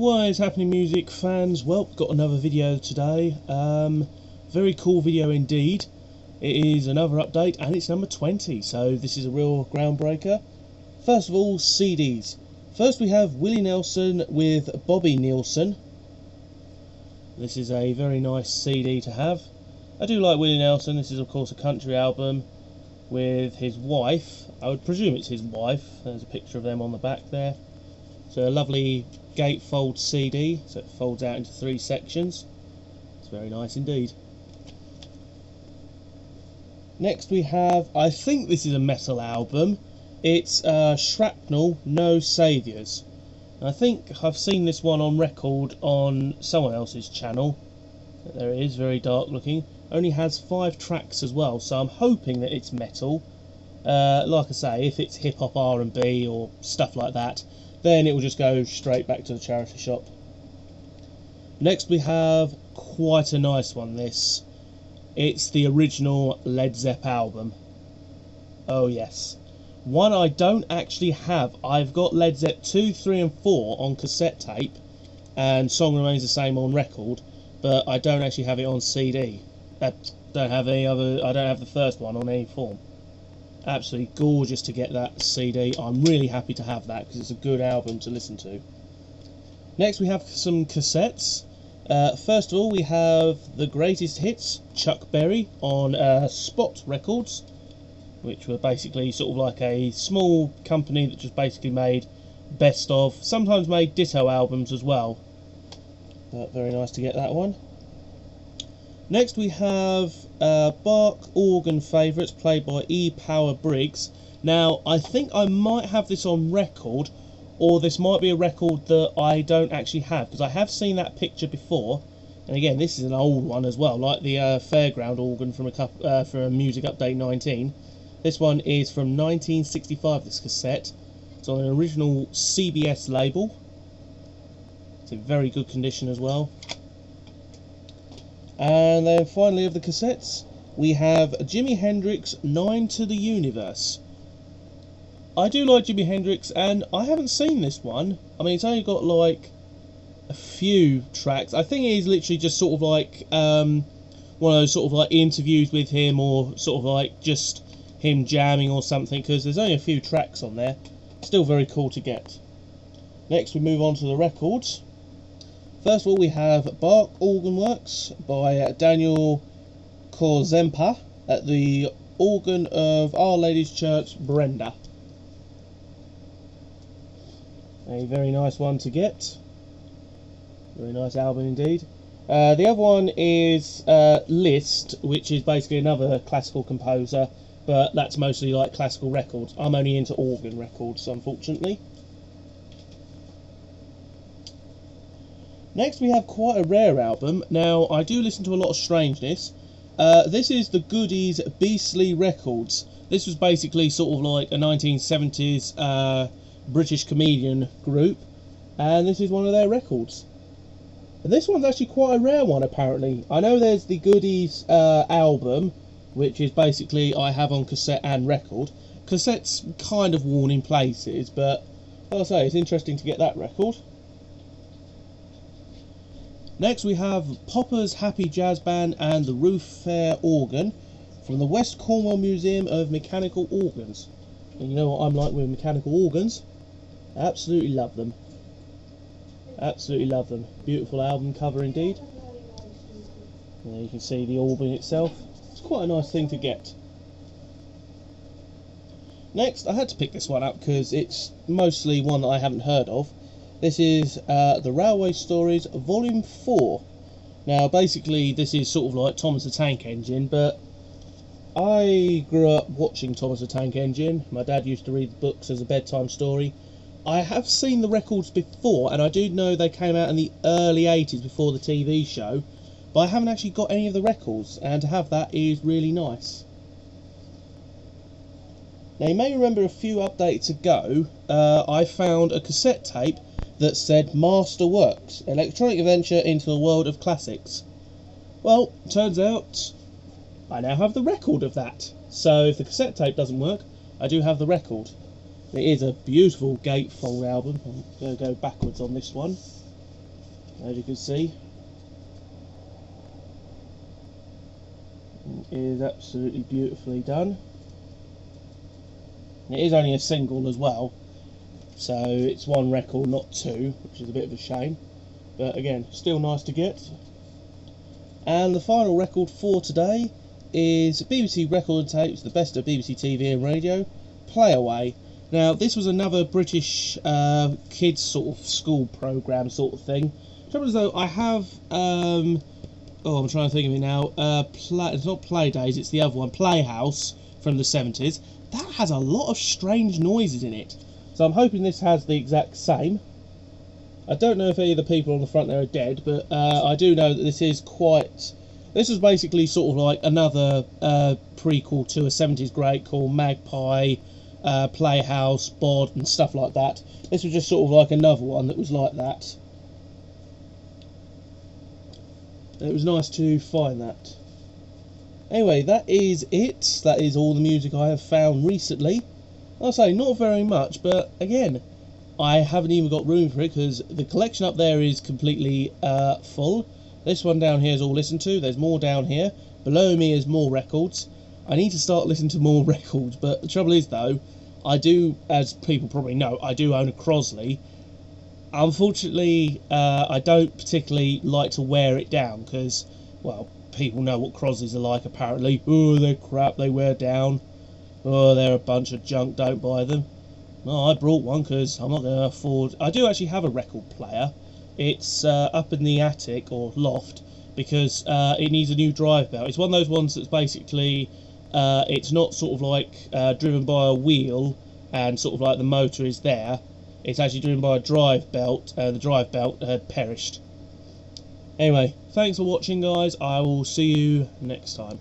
What is happening, music fans? Well, got another video today. Very cool video indeed. It is another update and it's number 20, so this is a real groundbreaker. First of all, CDs. First we have Willie Nelson with Bobby Nielsen. This is a very nice CD to have. I do like Willie Nelson. This is of course a country album with his wife. I would presume it's his wife. There's a picture of them on the back there. So a lovely gatefold CD, so it folds out into 3 sections. It's very nice indeed. Next we have, I think this is a metal album. It's Shrapnel, No Saviours. I think I've seen this one on record on someone else's channel. There it is, very dark looking. Only has 5 tracks as well, so I'm hoping that it's metal. Like I say, if it's hip hop, R&B or stuff like that, then it will just go straight back to the charity shop. Next we have quite a nice one, this. It's the original Led Zepp album. Oh yes. One I don't actually have. I've got Led Zepp 2, 3 and 4 on cassette tape, and Song Remains the Same on record, but I don't actually have it on CD. I don't have the first one on any form. Absolutely gorgeous to get that CD. I'm really happy to have that because it's a good album to listen to. Next we have some cassettes. First of all we have the Greatest Hits, Chuck Berry on Spot Records, which were basically sort of like a small company that just basically made best of, sometimes made ditto albums as well. But very nice to get that one. Next we have Bach Organ Favourites, played by E. Power Briggs. Now, I think I might have this on record, or this might be a record that I don't actually have, because I have seen that picture before. And again, this is an old one as well, like the Fairground organ from Music Update 19. This one is from 1965, this cassette. It's on an original CBS label. It's in very good condition as well. And then finally of the cassettes, we have Jimi Hendrix, 9 to the Universe. I do like Jimi Hendrix, and I haven't seen this one. I mean, it's only got like a few tracks. I think it is literally just sort of like one of those sort of like interviews with him, or sort of like just him jamming or something, because there's only a few tracks on there. Still very cool to get. Next we move on to the records. First of all we have Bach Organ Works by Daniel Korzempa at the organ of Our Lady's Church, Brenda. A very nice one to get. Very nice album indeed. The other one is Liszt, which is basically another classical composer, but that's mostly like classical records. I'm only into organ records, unfortunately. Next we have quite a rare album. Now, I do listen to a lot of strangeness. This is the Goodies Beastly Records. This was basically sort of like a 1970s British comedian group, and this is one of their records. And this one's actually quite a rare one apparently. I know there's the Goodies album, which is basically I have on cassette and record. Cassette's kind of worn in places, but like I say, it's interesting to get that record. Next we have Popper's Happy Jazz Band and the Roof Fair Organ from the West Cornwall Museum of Mechanical Organs. And you know what I'm like with mechanical organs. Absolutely love them. Absolutely love them. Beautiful album cover indeed. And there you can see the organ itself. It's quite a nice thing to get. Next, I had to pick this one up because it's mostly one that I haven't heard of. This is the Railway Stories Volume 4. Now basically this is sort of like Thomas the Tank Engine, but I grew up watching Thomas the Tank Engine. My dad used to read the books as a bedtime story. I have seen the records before, and I do know they came out in the early 80s before the TV show, but I haven't actually got any of the records, and to have that is really nice. Now you may remember a few updates ago, I found a cassette tape that said Masterworks, Electronic Adventure into a World of Classics. Well, turns out I now have the record of that. So if the cassette tape doesn't work, I do have the record. It is a beautiful gatefold album. I'm going to go backwards on this one. as you can see. It is absolutely beautifully done. It is only a single as well, so it's one record, not two, which is a bit of a shame. But again, still nice to get. And the final record for today is BBC Record and Tapes, the best of BBC TV and radio, Play Away. Now, this was another British kids sort of school programme sort of thing. Trouble is though, I have, I'm trying to think of it now, it's not Play Days, it's the other one, Playhouse, from the 70s. That has a lot of strange noises in it. So I'm hoping this has the exact same. I don't know if any of the people on the front there are dead, but I do know that this is quite... This was basically sort of like another prequel to a 70s great called Magpie, Playhouse, Bod and stuff like that. This was just sort of like another one that was like that. It was nice to find that. Anyway, that is it. That is all the music I have found recently. I'll say, not very much, but again, I haven't even got room for it because the collection up there is completely full. This one down here is all listened to. There's more down here. Below me is more records. I need to start listening to more records, but the trouble is though, I do, as people probably know, I do own a Crosley. Unfortunately, I don't particularly like to wear it down because, well, people know what Crosleys are like apparently. Oh, they're crap, they wear down. Oh, they're a bunch of junk, don't buy them. No, I brought one because I'm not going to afford... I do actually have a record player. It's up in the attic or loft because it needs a new drive belt. It's one of those ones that's basically it's not sort of like driven by a wheel and sort of like the motor is there. It's actually driven by a drive belt, and the drive belt had perished. Anyway, thanks for watching guys. I will see you next time.